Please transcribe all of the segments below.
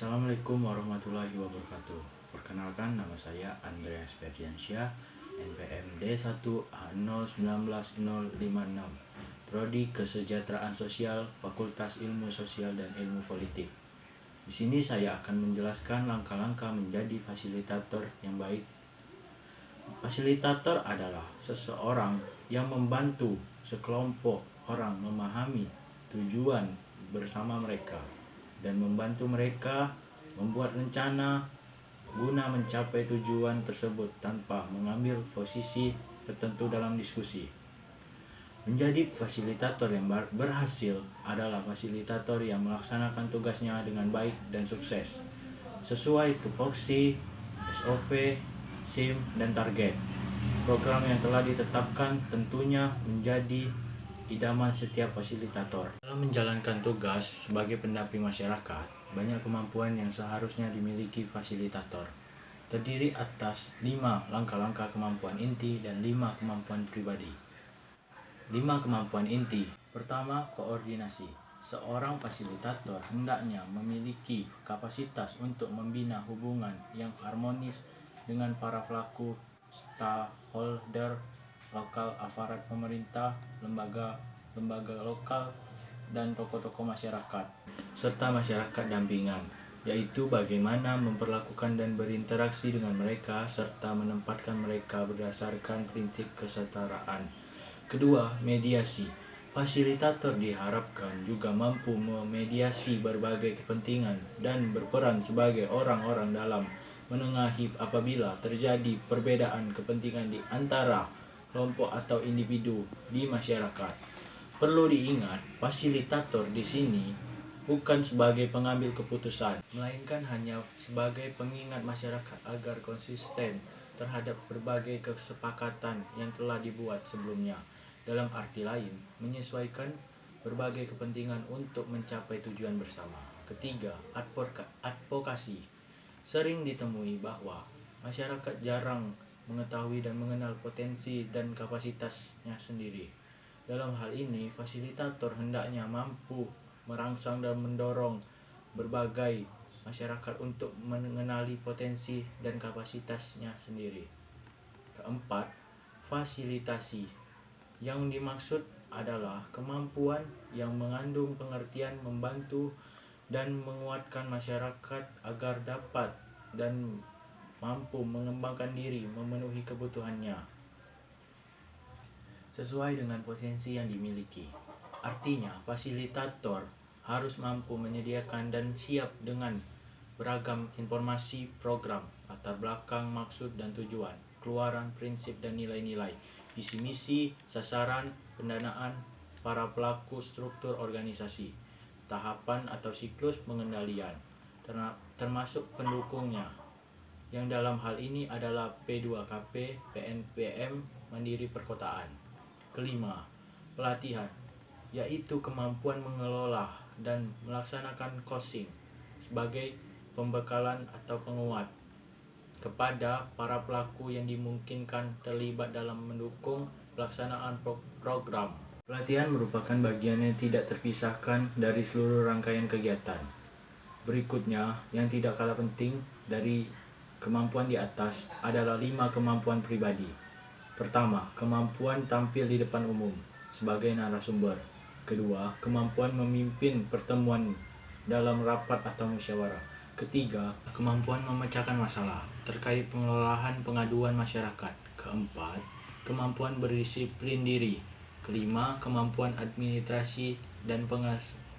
Assalamualaikum warahmatullahi wabarakatuh. Perkenalkan, nama saya Andreas Ferdiansyah, NPM D1A019056, Prodi Kesejahteraan Sosial, Fakultas Ilmu Sosial dan Ilmu Politik. Di sini saya akan menjelaskan langkah-langkah menjadi fasilitator yang baik. Fasilitator adalah seseorang yang membantu sekelompok orang memahami tujuan bersama mereka dan membantu mereka membuat rencana guna mencapai tujuan tersebut tanpa mengambil posisi tertentu dalam diskusi. Menjadi fasilitator yang berhasil adalah fasilitator yang melaksanakan tugasnya dengan baik dan sukses sesuai tupoksi, SOP, SIM, dan target. Program yang telah ditetapkan tentunya menjadi idaman setiap fasilitator. Dalam menjalankan tugas sebagai pendamping masyarakat, banyak kemampuan yang seharusnya dimiliki fasilitator. Terdiri atas 5 langkah-langkah kemampuan inti dan 5 kemampuan pribadi. 5 kemampuan inti. Pertama, koordinasi. Seorang fasilitator hendaknya memiliki kapasitas untuk membina hubungan yang harmonis dengan para pelaku, stakeholder lokal, aparat pemerintah, lembaga lokal, dan tokoh-tokoh masyarakat, serta masyarakat dampingan, yaitu bagaimana memperlakukan dan berinteraksi dengan mereka, serta menempatkan mereka berdasarkan prinsip kesetaraan. Kedua, mediasi. Fasilitator diharapkan juga mampu memediasi berbagai kepentingan dan berperan sebagai orang-orang dalam menengahi apabila terjadi perbedaan kepentingan di antara kelompok atau individu di masyarakat. Perlu diingat, fasilitator di sini bukan sebagai pengambil keputusan, melainkan hanya sebagai pengingat masyarakat agar konsisten terhadap berbagai kesepakatan yang telah dibuat sebelumnya. Dalam arti lain, menyesuaikan berbagai kepentingan untuk mencapai tujuan bersama. Ketiga, advokasi. Sering ditemui bahwa masyarakat jarang mengetahui dan mengenal potensi dan kapasitasnya sendiri. Dalam hal ini, fasilitator hendaknya mampu merangsang dan mendorong berbagai masyarakat untuk mengenali potensi dan kapasitasnya sendiri. Keempat, fasilitasi. Yang dimaksud adalah kemampuan yang mengandung pengertian membantu dan menguatkan masyarakat agar dapat dan mampu mengembangkan diri memenuhi kebutuhannya sesuai dengan potensi yang dimiliki. Artinya, fasilitator harus mampu menyediakan dan siap dengan beragam informasi program, latar belakang, maksud dan tujuan, keluaran, prinsip dan nilai-nilai, visi misi, sasaran, pendanaan, para pelaku struktur organisasi, tahapan atau siklus pengendalian, termasuk pendukungnya, yang dalam hal ini adalah P2KP, PNPM, Mandiri Perkotaan. Kelima, pelatihan, yaitu kemampuan mengelola dan melaksanakan coaching sebagai pembekalan atau penguat kepada para pelaku yang dimungkinkan terlibat dalam mendukung pelaksanaan program. Pelatihan merupakan bagian yang tidak terpisahkan dari seluruh rangkaian kegiatan. Berikutnya, yang tidak kalah penting dari kemampuan di atas adalah 5 kemampuan pribadi. Pertama, kemampuan tampil di depan umum sebagai narasumber. Kedua, kemampuan memimpin pertemuan dalam rapat atau musyawarah. Ketiga, kemampuan memecahkan masalah terkait pengelolaan pengaduan masyarakat. Keempat, kemampuan berdisiplin diri. Kelima, kemampuan administrasi dan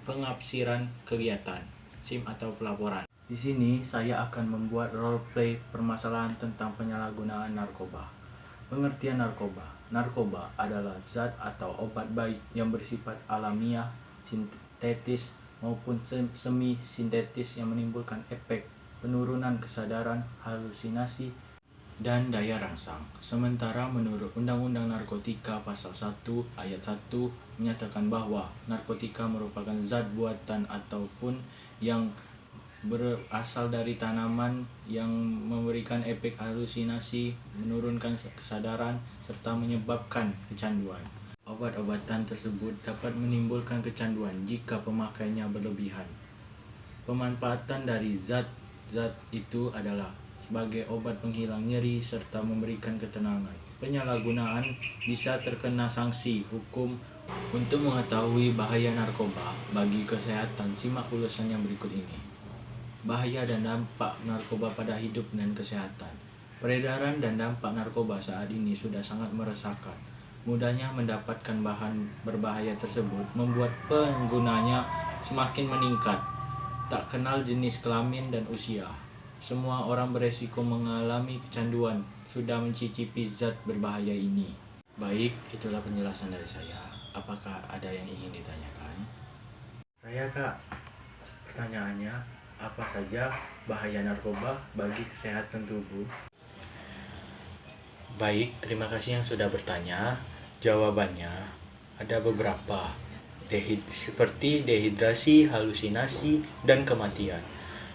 pengabsiran kegiatan, SIM atau pelaporan. Di sini saya akan membuat role play permasalahan tentang penyalahgunaan narkoba. Pengertian narkoba. Narkoba adalah zat atau obat baik yang bersifat alamiah, sintetis maupun semi sintetis yang menimbulkan efek penurunan kesadaran, halusinasi, dan daya rangsang. Sementara menurut Undang-Undang Narkotika Pasal 1 Ayat 1 menyatakan bahwa narkotika merupakan zat buatan ataupun yang berasal dari tanaman yang memberikan efek halusinasi, menurunkan kesadaran, serta menyebabkan kecanduan. Obat-obatan tersebut dapat menimbulkan kecanduan jika pemakaiannya berlebihan. Pemanfaatan dari zat-zat itu adalah sebagai obat penghilang nyeri serta memberikan ketenangan. Penyalahgunaan bisa terkena sanksi hukum. Untuk mengetahui bahaya narkoba bagi kesehatan, simak ulasan yang berikut ini. Bahaya dan dampak narkoba pada hidup dan kesehatan. Peredaran dan dampak narkoba saat ini sudah sangat meresahkan. Mudahnya mendapatkan bahan berbahaya tersebut membuat penggunanya semakin meningkat. Tak kenal jenis kelamin dan usia. Semua orang beresiko mengalami kecanduan sudah mencicipi zat berbahaya ini. Baik, itulah penjelasan dari saya. Apakah ada yang ingin ditanyakan? Saya, Kak. Pertanyaannya, apa saja bahaya narkoba bagi kesehatan tubuh? Baik, terima kasih yang sudah bertanya. Jawabannya ada beberapa. Seperti dehidrasi, halusinasi, dan kematian.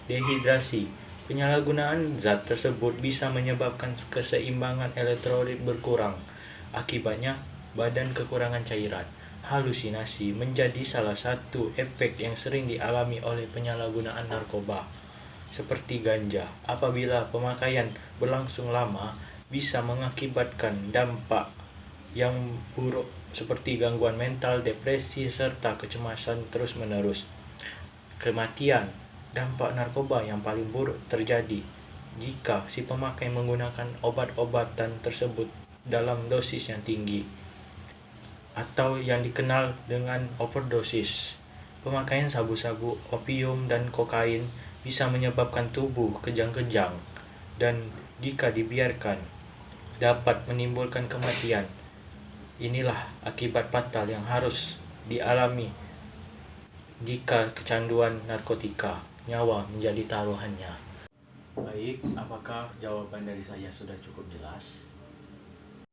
Dehidrasi. Penyalahgunaan zat tersebut bisa menyebabkan keseimbangan elektrolit berkurang. Akibatnya, badan kekurangan cairan. Halusinasi menjadi salah satu efek yang sering dialami oleh penyalahgunaan narkoba, seperti ganja. Apabila pemakaian berlangsung lama, bisa mengakibatkan dampak yang buruk seperti gangguan mental, depresi, serta kecemasan terus-menerus. Kematian. Dampak narkoba yang paling buruk terjadi jika si pemakai menggunakan obat-obatan tersebut dalam dosis yang tinggi atau yang dikenal dengan overdosis. Pemakaian sabu-sabu, opium, dan kokain bisa menyebabkan tubuh kejang-kejang dan jika dibiarkan dapat menimbulkan kematian. Inilah akibat fatal yang harus dialami jika kecanduan narkotika. Nyawa menjadi taruhannya. Baik, apakah jawaban dari saya sudah cukup jelas?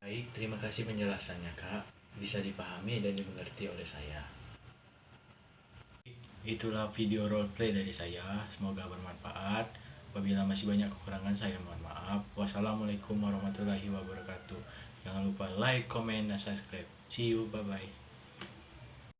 Baik, terima kasih penjelasannya, Kak. Bisa dipahami dan dimengerti oleh saya. Itulah video roleplay dari saya. Semoga bermanfaat. Apabila masih banyak kekurangan, saya mohon maaf. Wassalamualaikum warahmatullahi wabarakatuh. Jangan lupa like, comment, dan subscribe. See you, bye-bye.